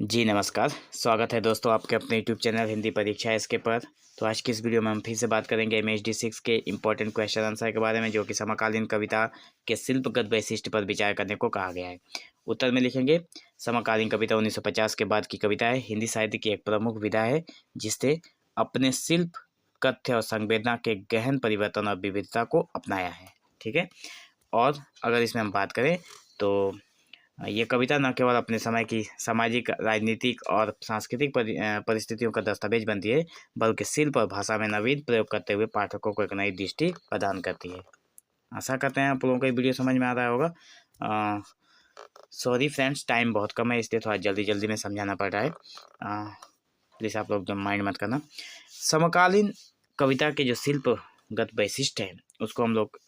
जी नमस्कार, स्वागत है दोस्तों आपके अपने यूट्यूब चैनल हिंदी परीक्षा इसके पर। तो आज की इस वीडियो में हम फिर से बात करेंगे एमएचडी 6 के इम्पोर्टेंट क्वेश्चन आंसर के बारे में, जो कि समकालीन कविता के शिल्पगत वैशिष्ट्य पर विचार करने को कहा गया है। उत्तर में लिखेंगे, समकालीन कविता 1950 के बाद की कविता है, हिंदी साहित्य की एक प्रमुख विधा है जिसने अपने शिल्प, कथ्य और संवेदना के गहन परिवर्तन और विविधता को अपनाया है। ठीक है, और अगर इसमें हम बात करें तो ये कविता न केवल अपने समय की सामाजिक, राजनीतिक और सांस्कृतिक परिस्थितियों का दस्तावेज बनती है, बल्कि शिल्प और भाषा में नवीन प्रयोग करते हुए पाठकों को एक नई दृष्टि प्रदान करती है। आशा करते हैं आप लोगों को ये वीडियो समझ में आ रहा होगा। सॉरी फ्रेंड्स, टाइम बहुत कम है इसलिए थोड़ा जल्दी जल्दी में समझाना पड़ रहा है। प्लीज़ आप लोग माइंड मत करना। समकालीन कविता के जो शिल्पगत वैशिष्ट्य है उसको हम लोग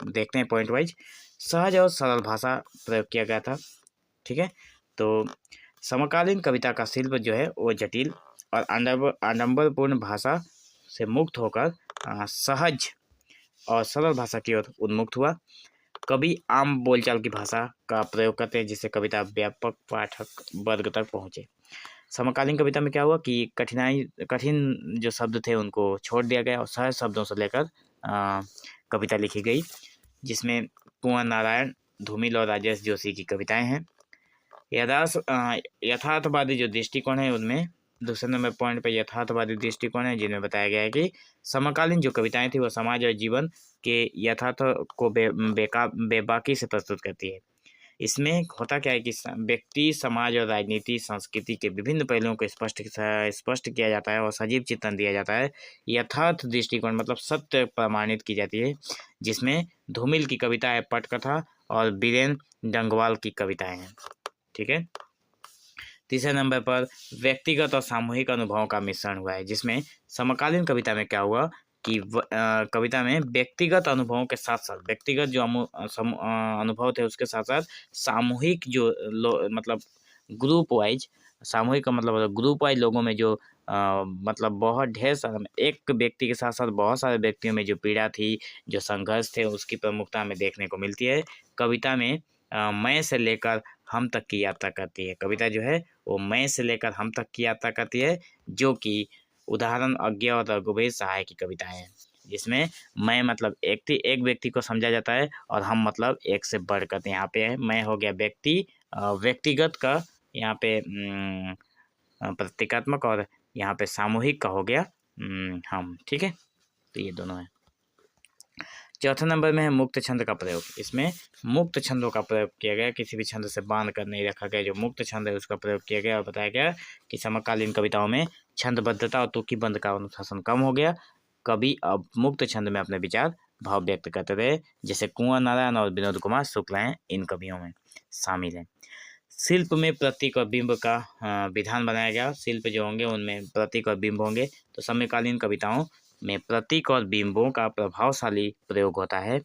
देखते हैं पॉइंट वाइज। सहज और सरल भाषा प्रयोग किया गया था। ठीक है, तो समकालीन कविता का शिल्प जो है वो जटिल और आडंबरपूर्ण भाषा से मुक्त होकर सहज और सरल भाषा की ओर उन्मुक्त हुआ। कवि आम बोलचाल की भाषा का प्रयोग करते हैं जिससे कविता व्यापक पाठक वर्ग तक पहुँचे। समकालीन कविता में क्या हुआ कि कठिन जो शब्द थे उनको छोड़ दिया गया और सहज शब्दों से लेकर कविता लिखी गई, जिसमें कुंवर नारायण, धूमिल और राजेश जोशी की कविताएं हैं। यथार्थवादी जो दृष्टिकोण है उनमें दूसरे नंबर पॉइंट पर यथार्थवादी दृष्टिकोण है, जिनमें बताया गया है कि समकालीन जो कविताएं थी वो समाज और जीवन के यथार्थ को बेबाकी से प्रस्तुत करती है। इसमें होता क्या है कि व्यक्ति, समाज और राजनीति, संस्कृति के विभिन्न पहलुओं को स्पष्ट किया जाता है और सजीव चित्रण दिया जाता है। यथार्थ दृष्टिकोण मतलब सत्य प्रमाणित की जाती है, जिसमें धूमिल की कविता है पटकथा और बीरेन डंगवाल की कविताएं हैं। ठीक है, तीसरे नंबर पर व्यक्तिगत और सामूहिक अनुभवों का मिश्रण हुआ है, जिसमें समकालीन कविता में क्या हुआ कि कविता में व्यक्तिगत अनुभवों के साथ साथ व्यक्तिगत जो अनुभव थे उसके साथ साथ सामूहिक जो मतलब ग्रुप वाइज, सामूहिक का मतलब ग्रुप वाइज लोगों में जो मतलब बहुत ढेर सारा एक व्यक्ति के साथ साथ बहुत सारे व्यक्तियों में जो पीड़ा थी, जो संघर्ष थे, उसकी प्रमुखता में देखने को मिलती है। कविता में मैं से लेकर हम तक की यात्रा करती है। कविता जो है वो मैं से लेकर हम तक की यात्रा करती है, जो कि उदाहरण अज्ञा और रघुवीर सहाय की कविताएं हैं, जिसमें मैं मतलब एक व्यक्ति को समझा जाता है और हम मतलब एक से बढ़कर। यहाँ पे है मैं हो गया व्यक्ति, व्यक्तिगत का यहाँ पे प्रतीकात्मक, और यहाँ पे सामूहिक का हो गया हम। ठीक है, तो ये दोनों है। चौथे नंबर में है मुक्त छंद का प्रयोग। इसमें मुक्त छंदों का प्रयोग किया गया, किसी भी छंद से बांध कर नहीं रखा गया। जो मुक्त छंद है उसका प्रयोग किया गया और बताया गया कि समकालीन कविताओं में छंदबद्धता और तुकीबंध का अनुशासन कम हो गया। कवि अब मुक्त छंद में अपने विचार भाव व्यक्त करते रहे, जैसे कुंवर नारायण और विनोद कुमार शुक्ल हैं इन कवियों में शामिल हैं। शिल्प में प्रतीक और बिंब का विधान बनाया गया। शिल्प जो होंगे उनमें प्रतीक और बिंब होंगे, तो समकालीन कविताओं में प्रतीक और बिंबों का प्रभावशाली प्रयोग होता है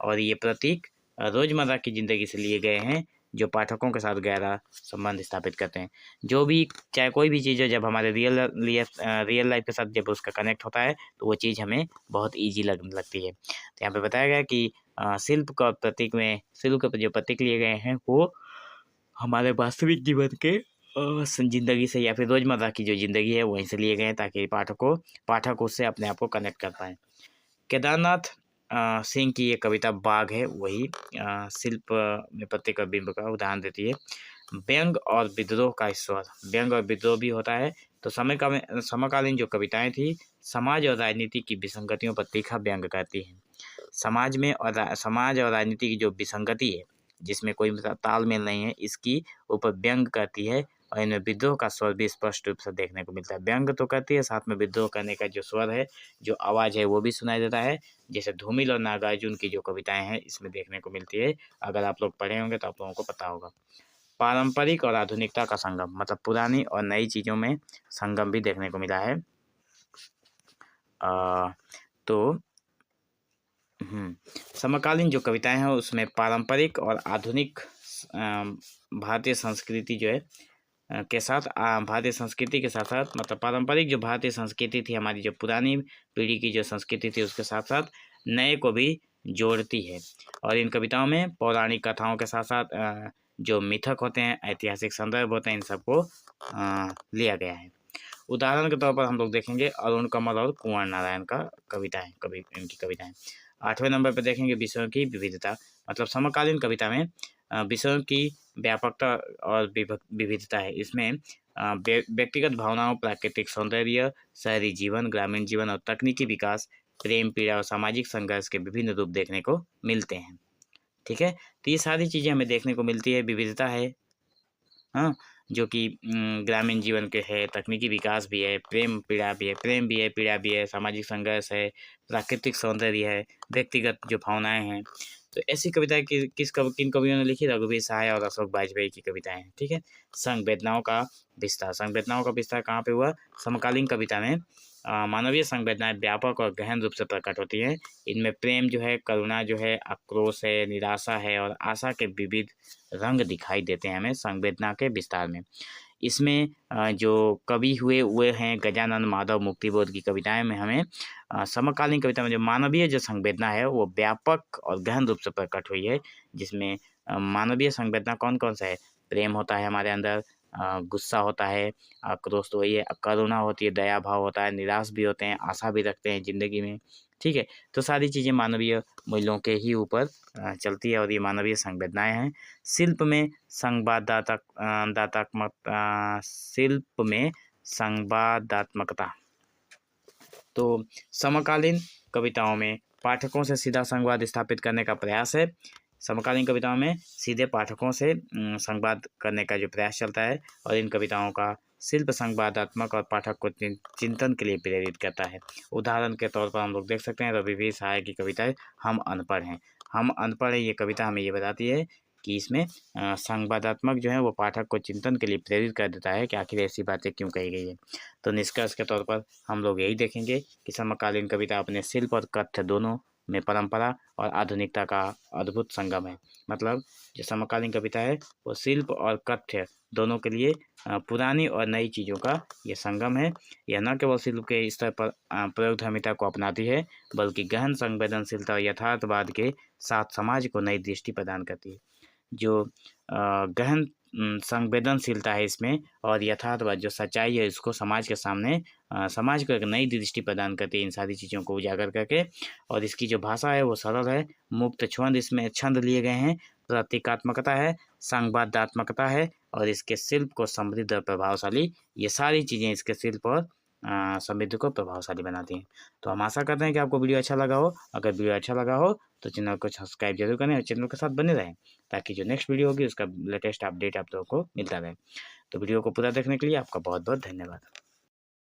और ये प्रतीक रोजमर्रा की जिंदगी से लिए गए हैं, जो पाठकों के साथ गहरा संबंध स्थापित करते हैं। जो भी चाहे कोई भी चीज़ हो, जब हमारे रियल लाइफ के साथ जब उसका कनेक्ट होता है तो वो चीज़ हमें बहुत ईजी लगने लगती है। तो यहाँ पे बताया गया कि शिल्प का प्रतीक में शिल्प के जो प्रतीक लिए गए हैं वो हमारे वास्तविक जीवन के ज़िंदगी से या फिर रोज़मर्रा की जो ज़िंदगी है वहीं से लिए गए हैं, ताकि पाठक उससे अपने आप को कनेक्ट कर पाएँ। केदारनाथ सिंह की ये कविता बाघ है, वही शिल्प में प्रतीक और बिंब का उदाहरण देती है। व्यंग और विद्रोह का स्वर, व्यंग और विद्रोह भी होता है। तो समकालीन जो कविताएं थी समाज और राजनीति की विसंगतियों पर तीखा व्यंग करती हैं। समाज और राजनीति की जो विसंगति है, जिसमें कोई तालमेल नहीं है, इसकी ऊपर व्यंग करती है और इनमें विद्रोह का स्वर भी स्पष्ट रूप से देखने को मिलता है। व्यंग तो करती है, साथ में विद्रोह करने का जो स्वर है, जो आवाज़ है, वो भी सुनाई देता है, जैसे धूमिल और नागार्जुन की जो कविताएं हैं इसमें देखने को मिलती है। अगर आप लोग पढ़े होंगे तो आप लोगों को पता होगा। पारंपरिक और आधुनिकता का संगम, मतलब पुरानी और नई चीज़ों में संगम भी देखने को मिला है। तो समकालीन जो कविताएं हैं उसमें पारंपरिक और आधुनिक भारतीय संस्कृति जो है के साथ भारतीय संस्कृति के साथ साथ मतलब पारंपरिक जो भारतीय संस्कृति थी, हमारी जो पुरानी पीढ़ी की जो संस्कृति थी, उसके साथ साथ नए को भी जोड़ती है। और इन कविताओं में पौराणिक कथाओं के साथ साथ जो मिथक होते हैं, ऐतिहासिक संदर्भ होते हैं, इन सबको लिया गया है। उदाहरण के तौर पर हम लोग देखेंगे अरुण कमल और कुंवर नारायण का कविताएं, इनकी कविताएं। 8वें नंबर पर देखेंगे विषयों की विविधता, मतलब समकालीन कविता में विषयों की व्यापकता और विविधता है। इसमें व्यक्तिगत भावनाओं, प्राकृतिक सौंदर्य, शहरी जीवन, ग्रामीण जीवन और तकनीकी विकास, प्रेम, पीड़ा और सामाजिक संघर्ष के विभिन्न रूप देखने को मिलते हैं। ठीक है, तो ये सारी चीज़ें हमें देखने को मिलती है, विविधता है, हाँ, जो कि ग्रामीण जीवन के है, तकनीकी विकास भी है, प्रेम भी है, पीड़ा भी है, सामाजिक संघर्ष है, प्राकृतिक सौंदर्य है, व्यक्तिगत जो भावनाएं हैं। तो ऐसी कविताएं किन कवियों ने लिखी? रघुवीर सहाय और अशोक वाजपेयी की कविताएं हैं। ठीक है, संवेदनाओं का विस्तार कहाँ पे हुआ? समकालीन कविता में मानवीय संवेदनाएं व्यापक और गहन रूप से प्रकट होती हैं। इनमें प्रेम जो है, करुणा जो है, आक्रोश है, निराशा है और आशा के विविध रंग दिखाई देते हैं हमें संवेदना के विस्तार में। इसमें जो कवि हुए हैं गजानन माधव मुक्तिबोध की कविताएं में हमें समकालीन कविता में जो मानवीय जो संवेदना है वो व्यापक और गहन रूप से प्रकट हुई है, जिसमें मानवीय संवेदना कौन कौन सा है? प्रेम होता है हमारे अंदर, गुस्सा होता है, आक्रोश तो वही है, करुणा होती है, दया भाव होता है, निराश भी होते हैं, आशा भी रखते हैं ज़िंदगी में। ठीक है, तो सारी चीज़ें मानवीय मूल्यों के ही ऊपर चलती है और ये मानवीय संवेदनाएं हैं। शिल्प में संवादात्मकता, तो समकालीन कविताओं में पाठकों से सीधा संवाद स्थापित करने का प्रयास है। समकालीन कविताओं में सीधे पाठकों से संवाद करने का जो प्रयास चलता है, और इन कविताओं का शिल्प संवादात्मक और पाठक को चिंतन के लिए प्रेरित करता है। उदाहरण के तौर पर हम लोग देख सकते हैं रघुवीर सहाय की कविता है हम अनपढ़ हैं। ये कविता हमें ये बताती है कि इसमें संवादात्मक जो है वो पाठक को चिंतन के लिए प्रेरित कर देता है कि आखिर ऐसी बातें क्यों कही गई है। तो निष्कर्ष के तौर पर हम लोग यही देखेंगे कि समकालीन कविता अपने शिल्प और कथ्य दोनों में परंपरा और आधुनिकता का अद्भुत संगम है। मतलब जो समकालीन कविता है वो शिल्प और कथ्य दोनों के लिए पुरानी और नई चीज़ों का ये संगम है। यह न केवल शिल्प के स्तर पर प्रयोगधर्मिता को अपनाती है, बल्कि गहन संवेदनशीलता और यथार्थवाद के साथ समाज को नई दृष्टि प्रदान करती है। जो गहन संवेदनशीलता है इसमें और यथार्थवाद जो सच्चाई है इसको समाज के सामने समाज को एक नई दृष्टि प्रदान करती है इन सारी चीज़ों को उजागर करके। और इसकी जो भाषा है वो सरल है, मुक्त छंद इसमें छंद लिए गए हैं, प्रतीकात्मकता है, संवादात्मकता है और इसके शिल्प को समृद्ध और प्रभावशाली, ये सारी चीज़ें इसके शिल्प और समृद्धि को प्रभावशाली बनाती हैं। तो हम आशा करते हैं कि आपको वीडियो अच्छा लगा हो। अगर वीडियो अच्छा लगा हो तो चैनल को सब्सक्राइब जरूर करें और चैनल के साथ बने रहें, ताकि जो नेक्स्ट वीडियो होगी उसका लेटेस्ट अपडेट आप लोगों को मिलता रहे। तो वीडियो को पूरा देखने के लिए आपका बहुत बहुत धन्यवाद।